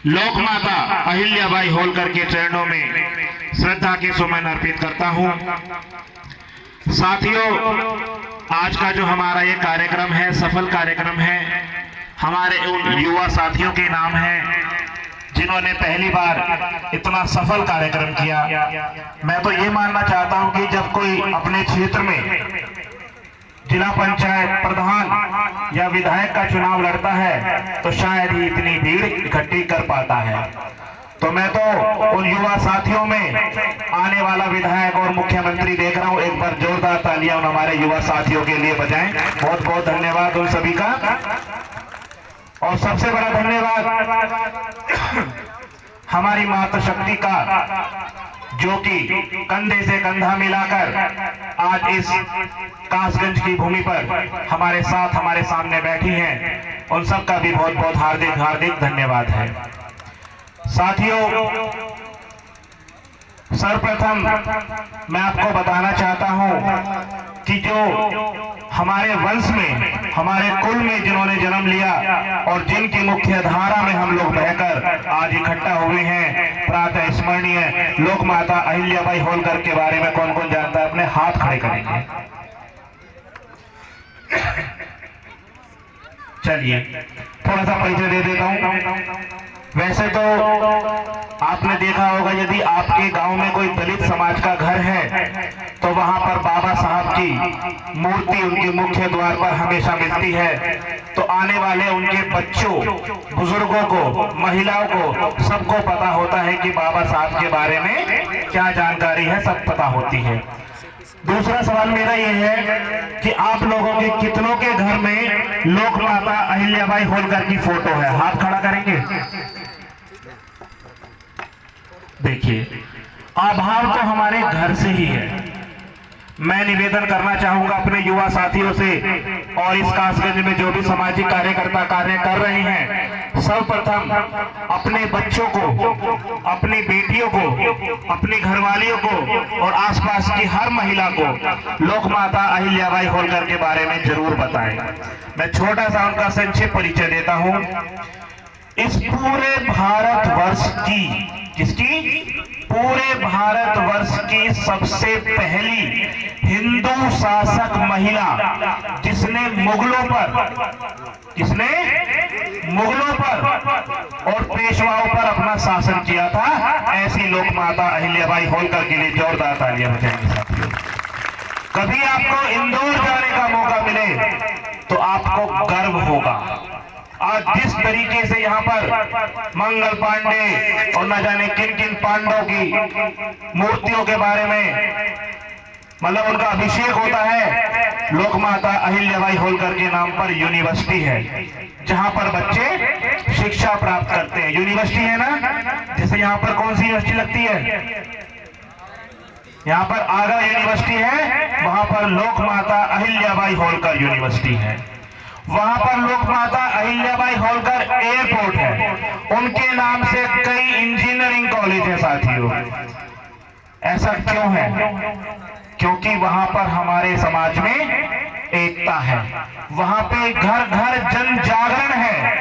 लोक माता अहिल्याबाई होलकर के चरणों में श्रद्धा के सुमन अर्पित करता हूं। साथियों, आज का जो हमारा ये कार्यक्रम है सफल कार्यक्रम है। हमारे उन युवा साथियों के नाम है जिन्होंने पहली बार इतना सफल कार्यक्रम किया। मैं तो ये मानना चाहता हूं कि जब कोई अपने क्षेत्र में जिला पंचायत प्रधान या विधायक का चुनाव लड़ता है तो शायद ही इतनी भीड़ इकट्ठी कर पाता है। तो मैं तो उन युवा साथियों में आने वाला विधायक और मुख्यमंत्री देख रहा हूं। एक बार जोरदार तालियां उन हमारे युवा साथियों के लिए बजाएं। बहुत बहुत धन्यवाद उन सभी का। और सबसे बड़ा धन्यवाद हमारी माता शक्ति का, जो कि कंधे से कंधा मिलाकर आज इस कासगंज की भूमि पर हमारे साथ हमारे सामने बैठी हैं। उन सब का भी बहुत बहुत हार्दिक हार्दिक धन्यवाद है। साथियों, सर्वप्रथम मैं आपको बताना चाहता हूं कि जो हमारे वंश में हमारे कुल में जिन्होंने जन्म लिया और जिनकी मुख्य धारा में हम लोग बहकर आज इकट्ठा हुए हैं, प्रातः स्मरणीय लोक माता अहिल्याबाई होलकर के बारे में कौन कौन जानता है? अपने हाथ खड़े करेंगे। चलिए थोड़ा सा परिचय दे देता हूं। वैसे तो आपने देखा होगा, यदि आपके गांव में कोई दलित समाज का घर है तो वहां पर बाबा साहब की मूर्ति उनके मुख्य द्वार पर हमेशा मिलती है। तो आने वाले उनके बच्चों, बुजुर्गों को, महिलाओं को सबको पता होता है कि बाबा साहब के बारे में क्या जानकारी है, सब पता होती है। दूसरा सवाल मेरा ये है कि आप लोगों के कितनों के घर में लोक माता अहिल्याबाई होलकर की फोटो है? हाथ खड़ा करेंगे। देखिए, अभाव तो हमारे घर से ही है। मैं निवेदन करना चाहूंगा अपने युवा साथियों से और इस कासगंज में जो भी सामाजिक कार्यकर्ता कार्य कर रहे हैं, सर्वप्रथम अपने बच्चों को, अपनी बेटियों को, अपनी घरवालियों को और आसपास की हर महिला को लोक माता अहिल्याबाई होलकर के बारे में जरूर बताएं। मैं छोटा सा उनका संक्षिप्त परिचय देता हूं। इस पूरे भारतवर्ष की, किसकी? पूरे भारतवर्ष की सबसे पहली हिंदू शासक महिला जिसने मुगलों पर और पेशवाओं पर अपना शासन किया था, ऐसी लोक माता अहिल्याबाई होलकर के लिए जोरदार तालियां बजाएंगे साथियों। कभी आपको इंदौर जाने का मौका मिले तो आपको गर्व होगा। आज जिस तरीके से यहाँ पर मंगल पांडे और न जाने किन किन पांडवों की मूर्तियों के बारे में मतलब उनका अभिषेक होता है, लोक माता अहिल्याबाई होलकर के नाम पर यूनिवर्सिटी है जहाँ पर बच्चे शिक्षा प्राप्त करते हैं। यूनिवर्सिटी है ना, जैसे यहाँ पर कौन सी यूनिवर्सिटी लगती है? यहाँ पर आगरा यूनिवर्सिटी है, वहां पर लोक माता अहिल्याबाई होलकर यूनिवर्सिटी है। वहां पर लोक माता अहिल्याबाई होलकर एयरपोर्ट है। उनके नाम से कई इंजीनियरिंग कॉलेज है साथियों। ऐसा क्यों है? क्योंकि वहां पर हमारे समाज में एकता है। वहां पे घर घर जन जागरण है।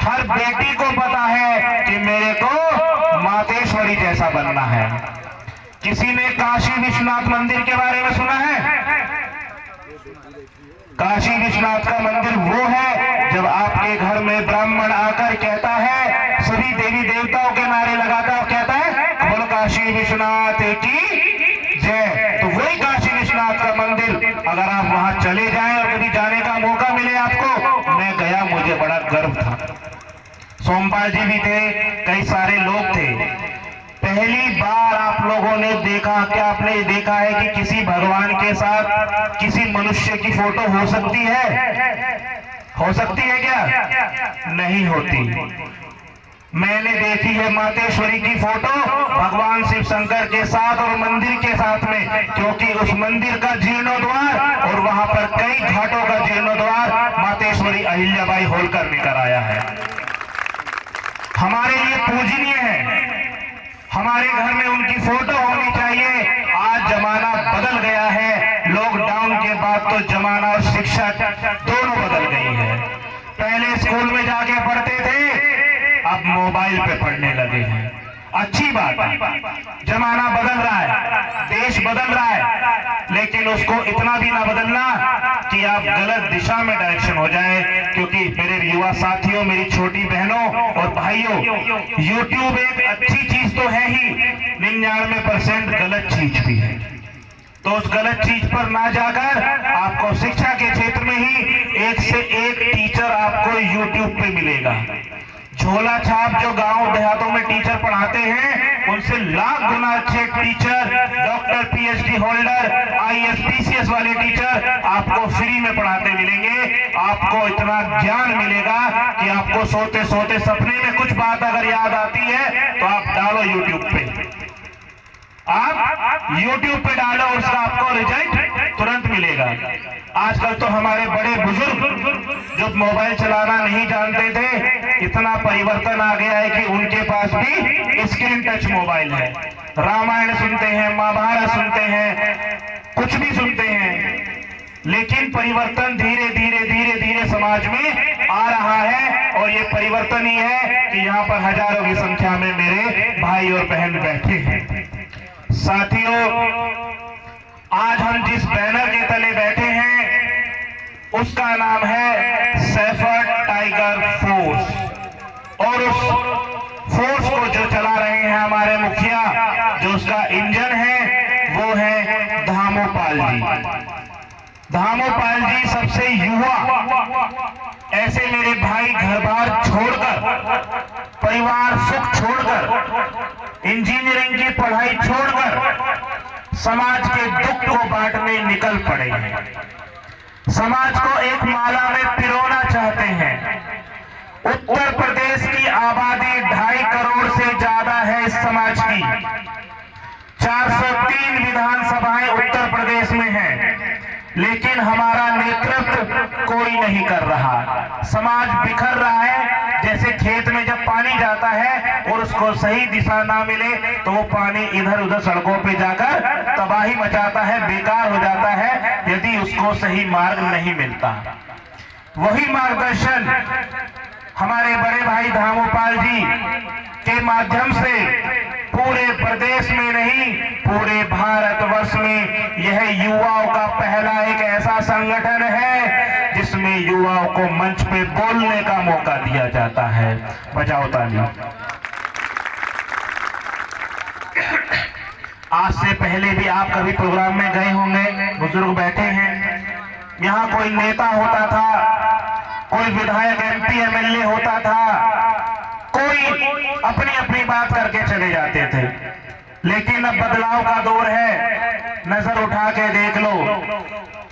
हर बेटी को पता है कि मेरे को मातेश्वरी जैसा बनना है। किसी ने काशी विश्वनाथ मंदिर के बारे में सुना है? काशी विश्वनाथ का मंदिर वो है जब आपके घर में ब्राह्मण आकर कहता है, सभी देवी देवताओं के नारे लगाता और कहता है बोलो काशी विश्वनाथ की जय। तो वही काशी विश्वनाथ का मंदिर, अगर आप वहां चले जाएं और कभी जाने का मौका मिले आपको, मैं गया, मुझे बड़ा गर्व था। सोमपाल जी भी थे, कई सारे लोग थे। पहली बार आप लोगों ने देखा, क्या आपने देखा है कि किसी भगवान के साथ किसी मनुष्य की फोटो हो सकती है? हो सकती है क्या? नहीं होती। मैंने देखी है मातेश्वरी की फोटो भगवान शिव शंकर के साथ और मंदिर के साथ में, क्योंकि उस मंदिर का जीर्णोद्वार और वहां पर कई घाटों का जीर्णोद्वार मातेश्वरी अहिल्याबाई होलकर ने कराया है। हमारे लिए पूजनीय है। हमारे घर में उनकी फोटो होनी चाहिए। आज जमाना बदल गया है। लॉकडाउन के बाद तो जमाना और शिक्षा दोनों बदल गई है। पहले स्कूल में जाके पढ़ते थे, अब मोबाइल पे पढ़ने लगे हैं। अच्छी बात है, जमाना बदल रहा है, देश बदल रहा है, लेकिन उसको इतना भी ना बदलना कि आप गलत दिशा में डायरेक्शन हो जाए। क्योंकि मेरे युवा साथियों, मेरी छोटी बहनों और भाइयों, YouTube एक अच्छी चीज तो है ही, 99% गलत चीज भी है। तो उस गलत चीज पर ना जाकर आपको शिक्षा के क्षेत्र में ही एक से एक टीचर आपको YouTube पे मिलेगा। झोला छाप जो गांव देहातों में टीचर पढ़ाते हैं, उनसे लाख गुना अच्छे teacher, doctor, PhD holder, IAS PCS वाले टीचर आपको फ्री में पढ़ाते मिलेंगे। आपको इतना ज्ञान मिलेगा कि आपको सोते सोते सपने में कुछ बात अगर याद आती है तो आप डालो YouTube पे, आप YouTube पे डालो, उसका आपको रिजल्ट तुरंत मिलेगा। आजकल तो हमारे बड़े बुजुर्ग जो मोबाइल चलाना नहीं जानते थे, इतना परिवर्तन आ गया है कि उनके पास भी स्क्रीन टच मोबाइल है। रामायण सुनते हैं, महाभारत सुनते हैं, कुछ भी सुनते हैं। लेकिन परिवर्तन धीरे धीरे धीरे धीरे समाज में आ रहा है, और ये परिवर्तन ही है कि यहाँ पर हजारों की संख्या में मेरे भाई और बहन बैठे हैं। साथियों, आज हम जिस बैनर के तले बैठे हैं उसका नाम है शेफर्ड टाइगर फोर्स, और उस फोर्स को जो चला रहे हैं हमारे मुखिया, जो उसका इंजन है वो है धामोपाल जी। धामोपाल जी सबसे युवा, ऐसे मेरे भाई घर बार छोड़कर, परिवार सुख छोड़कर, इंजीनियरिंग की पढ़ाई छोड़कर समाज के दुख को बांटने निकल पड़े हैं। समाज को एक माला में पिरोना चाहते हैं। उत्तर प्रदेश की आबादी 2.5 करोड़ से ज्यादा है इस समाज की। 403 विधानसभाएं उत्तर प्रदेश में हैं, लेकिन हमारा नेतृत्व कोई नहीं कर रहा। समाज बिखर रहा है। जैसे खेत में जब पानी जाता है और उसको सही दिशा ना मिले तो वो पानी इधर उधर सड़कों पे जाकर तबाही मचाता है, बेकार हो जाता है, यदि उसको सही मार्ग नहीं मिलता। वही मार्गदर्शन हमारे बड़े भाई धामोपाल जी के माध्यम से पूरे प्रदेश में नहीं, पूरे भारतवर्ष में यह युवाओं का पहला एक ऐसा संगठन है जिसमें युवाओं को मंच पे बोलने का मौका दिया जाता है। बजाओ ताली। आज से पहले भी आप कभी प्रोग्राम में गए होंगे, बुजुर्ग बैठे हैं, यहाँ कोई नेता होता था, कोई विधायक, MP, MLA होता था, कोई अपनी अपनी बात करके चले जाते थे। लेकिन अब बदलाव का दौर है, नजर उठा के देख लो,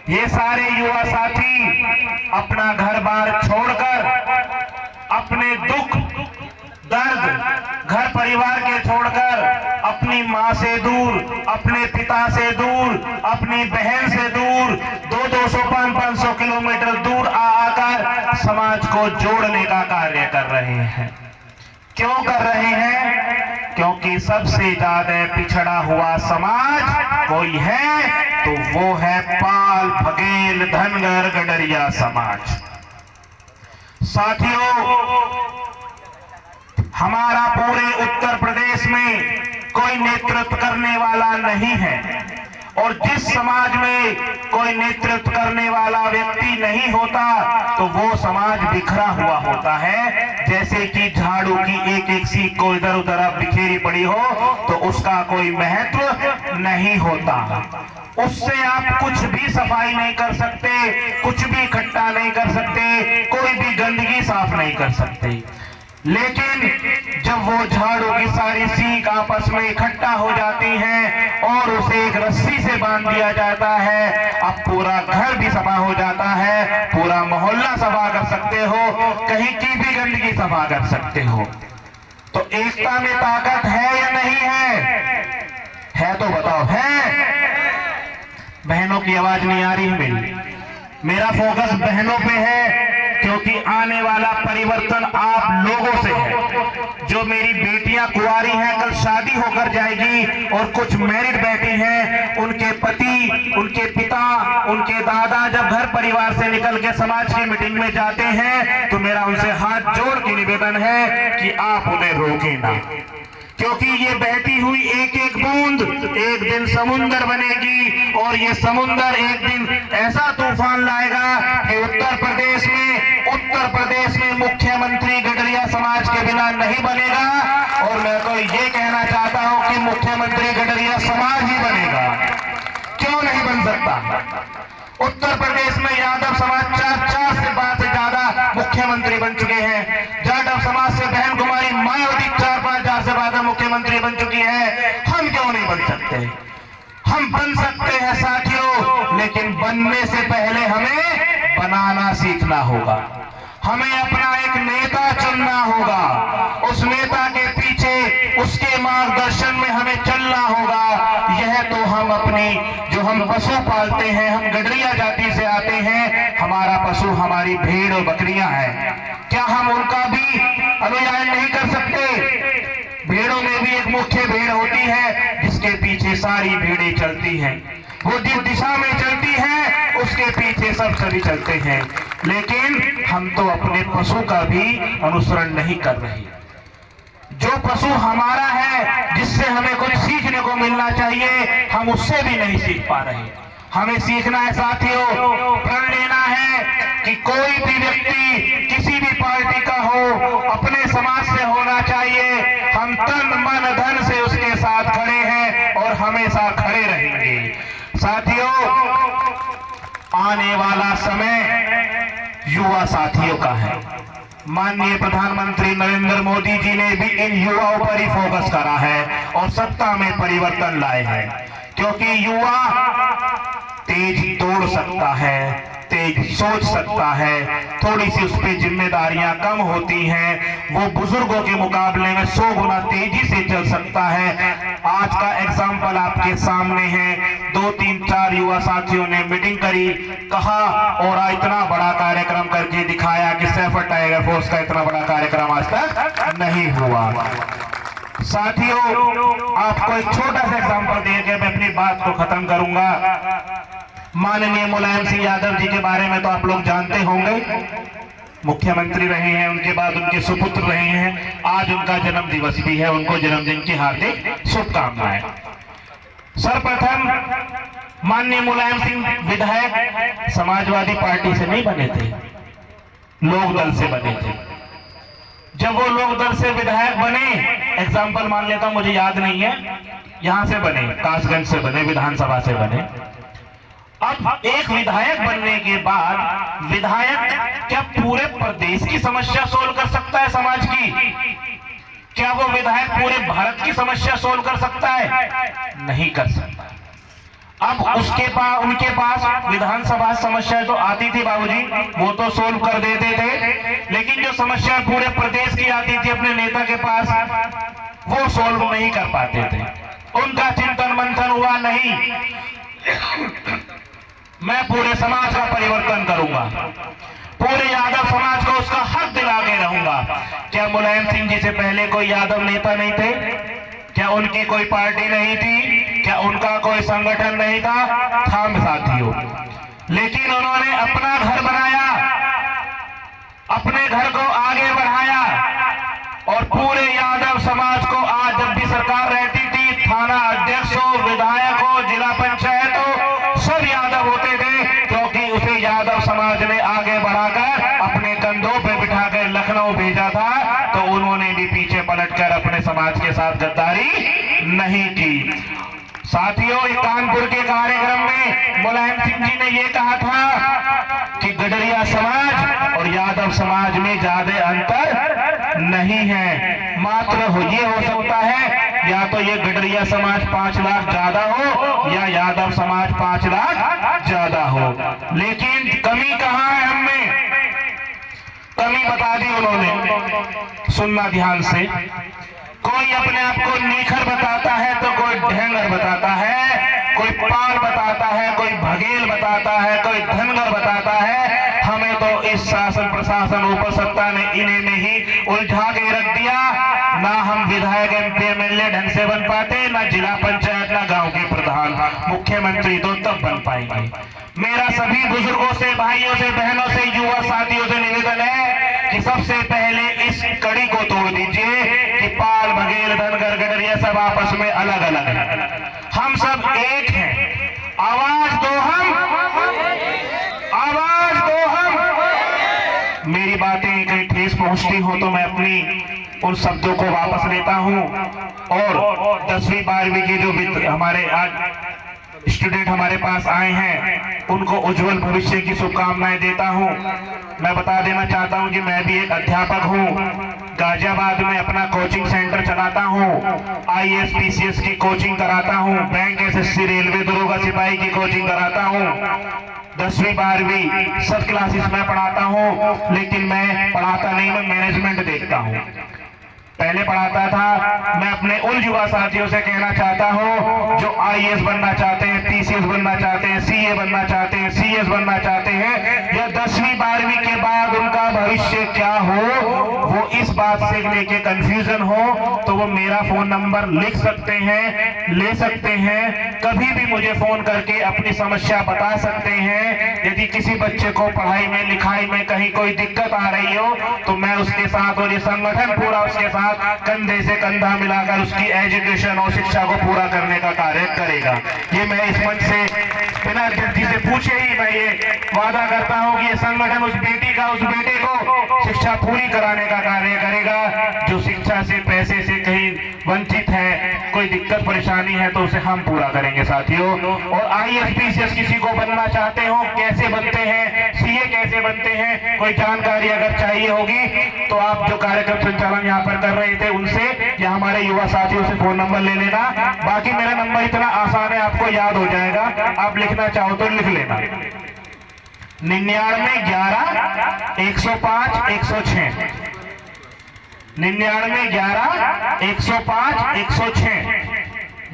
ये सारे युवा साथी अपना घर बार छोड़कर, अपने दुख दर्द घर परिवार के छोड़कर, अपनी माँ से दूर, अपने पिता से दूर, अपनी बहन से दूर, 200 500 किलोमीटर दूर आकर समाज को जोड़ने का कार्य कर रहे हैं। क्यों कर रहे हैं? क्योंकि सबसे ज्यादा पिछड़ा हुआ समाज कोई है तो वो है पाल, बघेल, धनगर, गडरिया समाज। साथियों, हमारा पूरे उत्तर प्रदेश में कोई नेतृत्व करने वाला नहीं है, और जिस समाज में कोई नेतृत्व करने वाला व्यक्ति नहीं होता तो वो समाज बिखरा हुआ होता है। जैसे कि झाड़ू की एक एक सीख को इधर उधर बिखेरी पड़ी हो तो उसका कोई महत्व नहीं होता। उससे आप कुछ भी सफाई नहीं कर सकते, कुछ भी इकट्ठा नहीं कर सकते, कोई भी गंदगी साफ नहीं कर सकते। लेकिन जब वो झाड़ू की सारी सीख आपस में इकट्ठा हो जाती हैं और उसे एक रस्सी से बांध दिया जाता है, अब पूरा घर भी सफा हो जाता है, पूरा मोहल्ला सफा कर सकते हो, कहीं की भी गंदगी सफा कर सकते हो। तो एकता में ताकत है या नहीं है तो बताओ, है? बहनों की आवाज नहीं आ रही है मेरी। मेरा फोकस बहनों पे है, क्योंकि आने वाला परिवर्तन आप लोगों से है। जो जो मेरी बेटियां कुंवारी हैं, कल शादी होकर जाएगी, और कुछ मैरिड बेटी हैं, उनके पति, उनके पिता, उनके दादा जब घर परिवार से निकल के समाज की मीटिंग में जाते हैं तो मेरा उनसे हाथ जोड़ के निवेदन है कि आप उन्हें रोकें ना, क्योंकि ये बहती हुई एक एक बूंद एक दिन समुंदर बनेगी, और ये समुंदर एक दिन ऐसा तूफान लाएगा कि उत्तर प्रदेश में मुख्यमंत्री गडरिया समाज के बिना नहीं बनेगा। और मैं तो ये कहना चाहता हूं कि मुख्यमंत्री गडरिया समाज ही बनेगा। क्यों नहीं बन सकता? उत्तर प्रदेश में यादव समाज 4 से 5 से ज्यादा मुख्यमंत्री बन चुके हैं। जाटव समाज से बहन कुमारी मायावती 4-5 हजार से ज्यादा मुख्यमंत्री बन चुकी है। हम क्यों नहीं बन सकते? हम बन सकते हैं साथियों, लेकिन बनने से पहले हमें बनाना सीखना होगा। हमें अपना एक नेता चुनना होगा, उस नेता के पीछे उसके मार्गदर्शन में हमें चलना होगा। यह तो हम अपनी जो हम पशु पालते हैं, हम गडरिया जाति से आते हैं, हमारा पशु हमारी भेड़ और बकरियां हैं, क्या हम उनका भी अनुयायन नहीं कर सकते? भेड़ों में भी एक मुख्य भेड़ होती है जिसके पीछे सारी भेड़ें चलती हैं, वो जिस दिशा में चलती है उसके पीछे सब सभी चलते हैं। लेकिन हम तो अपने पशु का भी अनुसरण नहीं कर रहे। जो पशु हमारा है, जिससे हमें कुछ सीखने को मिलना चाहिए, हम उससे भी नहीं सीख पा रहे। हमें सीखना है साथियों, प्रण लेना है कि कोई भी व्यक्ति किसी भी पार्टी का हो, अपने समाज से होना चाहिए। हम तन मन धन से उसके साथ खड़े हैं और हमेशा खड़े रहेंगे। साथियों, आने वाला समय युवा साथियों का है। माननीय प्रधानमंत्री नरेंद्र मोदी जी ने भी इन युवाओं पर ही फोकस करा है और सत्ता में परिवर्तन लाए हैं, क्योंकि युवा तेज दौड़ सकता है, तेज सोच सकता है, थोड़ी सी उस पर जिम्मेदारियां कम होती हैं, वो बुजुर्गों के मुकाबले में 100 गुना तेजी से चल सकता है। आज का एग्जाम्पल आपके सामने है। 2-3-4 युवा साथियों ने मीटिंग करी, कहा और इतना बड़ा कार्यक्रम करके दिखाया कि सैफर टाइगर फोर्स का इतना बड़ा कार्यक्रम आज तक नहीं हुआ। साथियों, आपको एक छोटा सा एग्जाम्पल देकर मैं अपनी बात को खत्म करूंगा। माननीय मुलायम सिंह यादव जी के बारे में तो आप लोग जानते होंगे, मुख्यमंत्री रहे हैं, उनके बाद उनके सुपुत्र रहे हैं। आज उनका जन्म दिवस भी है, उनको जन्मदिन की हार्दिक शुभकामनाएं। सर्वप्रथम माननीय मुलायम सिंह विधायक समाजवादी पार्टी से नहीं बने थे, लोक दल से बने थे। जब वो लोक दल से विधायक बने, एग्जाम्पल मान लेता हूं, मुझे याद नहीं है, यहां से बने, कासगंज से बने, विधानसभा से बने। अब एक विधायक बनने के बाद विधायक क्या पूरे प्रदेश की समस्या सोल्व कर सकता है समाज की? क्या वो विधायक पूरे भारत की समस्या सोल्व कर सकता है? नहीं कर सकता। अब उनके पास विधानसभा समस्या तो आती थी बाबूजी, वो तो सोल्व कर देते थे, लेकिन जो समस्या पूरे प्रदेश की आती थी अपने नेता के पास, वो सोल्व नहीं कर पाते थे। उनका चिंतन मंथन हुआ नहीं, मैं पूरे समाज का परिवर्तन करूंगा, पूरे यादव समाज को उसका हक दिला के रहूंगा। क्या मुलायम सिंह जी से पहले कोई यादव नेता नहीं थे? क्या उनकी कोई पार्टी नहीं थी? क्या उनका कोई संगठन नहीं था? था साथियों। लेकिन उन्होंने अपना घर बनाया, अपने घर को आगे बढ़ाया, और पूरे यादव समाज को आज जब भी सरकार रहती थी, थाना अध्यक्ष हो, विधायक हो, जिला पंचायत हो, सब यादव होते थे, क्योंकि उसे यादव समाज ने आगे बढ़ाकर अपने कंधों पे बिठाकर लखनऊ भेजा था। तो उन्होंने भी पीछे पलटकर अपने समाज के साथ गद्दारी नहीं की। साथियों, कानपुर के कार्यक्रम में मुलायम सिंह जी ने यह कहा था कि गडरिया समाज और यादव समाज में ज्यादा अंतर नहीं है, मात्र ये हो सकता है या तो ये गडरिया समाज 5 लाख ज्यादा हो या यादव समाज 5 लाख ज्यादा हो। लेकिन कमी कहां है? हमने कमी बता दी उन्होंने। सुनना ध्यान से, कोई अपने आप को निखर बताता है तो कोई ढेंगर बताता है, कोई पाल बताता है, कोई भगेल बताता है, कोई धनगर बताता है। हमें तो इस शासन प्रशासन ऊपर सत्ता ने इन्हें में ही उलझा के रख दिया। ना हम विधायक MP MLA ढंग से बन पाते, ना जिला पंचायत, ना गांव के प्रधान। मुख्यमंत्री तो तब बन पाएंगे। मेरा सभी बुजुर्गों से, भाइयों से, बहनों से, युवा साथियों से निवेदन है कि सबसे पहले इस कड़ी को तोड़ दीजिए कि पाल, बघेल, धनगर, गडरिया सब आपस में अलग अलग हैं। हम सब एक हैं। आवाज दो हम, आवाज दो हम। मेरी बातें कहीं ठेस पहुंचती हो तो मैं अपनी उन शब्दों को वापस लेता हूं और 10वीं 12वीं के जो हमारे आज स्टूडेंट हमारे पास आए हैं उनको उज्जवल भविष्य की शुभकामनाएं देता हूं। मैं बता देना चाहता हूं कि मैं भी एक अध्यापक हूं। गाजियाबाद में अपना कोचिंग सेंटर चलाता हूं। IAS PCS की कोचिंग कराता हूं। बैंक, SSC, रेलवे, दरोगा, सिपाही की कोचिंग कराता हूं। 10वीं 12वीं सब क्लासेस में पढ़ाता हूं, लेकिन मैं पढ़ाता नहीं, मैं मैनेजमेंट देखता हूं। पहले पढ़ाता था। मैं अपने उन युवा साथियों से कहना चाहता हूं जो IAS बनना चाहते हैं, PCS बनना चाहते हैं, CA बनना चाहते हैं, CS बनना चाहते हैं, या 10वीं 12वीं के बाद उनका भविष्य क्या हो वो इस बात से लेके कंफ्यूजन हो, तो वो मेरा फोन नंबर लिख सकते हैं, ले सकते हैं। कभी भी मुझे फोन करके अपनी समस्या बता सकते हैं। यदि किसी बच्चे को पढ़ाई में, लिखाई में कहीं कोई दिक्कत आ रही हो तो मैं उसके साथ और ये संगठन पूरा उसके साथ कंधे से कंधा मिलाकर उसकी एजुकेशन और शिक्षा को पूरा करने का कार्य करेगा। ये मैं इस मंच से बिना जल्दी से पूछे ही मैं ये वादा करता हूं कि ये संगठन उस बेटी का, उस बेटे को शिक्षा पूरी कराने का कार्य करेगा। जो शिक्षा से, पैसे से कहीं वंचित है, कोई दिक्कत परेशानी है तो उसे हम पूरा करेंगे साथियों। और IAS PCS किसी को बनना चाहते हो, कैसे बनते हैं, CA कैसे बनते हैं, कोई जानकारी अगर चाहिए होगी तो आप जो कार्यक्रम संचालन यहाँ पर कर रहे थे उनसे या हमारे युवा साथियों से फोन नंबर ले लेना। बाकी मेरा नंबर इतना आसान है, आपको याद हो जाएगा। आप लिखना चाहो तो लिख लेना। 99 11 105 106, 99 11 105 106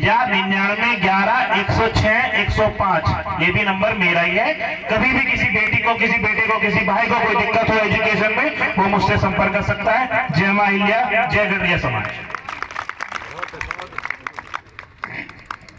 या 99 11 106 105। ये भी नंबर मेरा ही है। कभी भी किसी बेटी को, किसी बेटे को, किसी भाई को कोई दिक्कत हो एजुकेशन में, वो मुझसे संपर्क कर सकता है। जय मां अहिल्या, जय गडरिया समाज।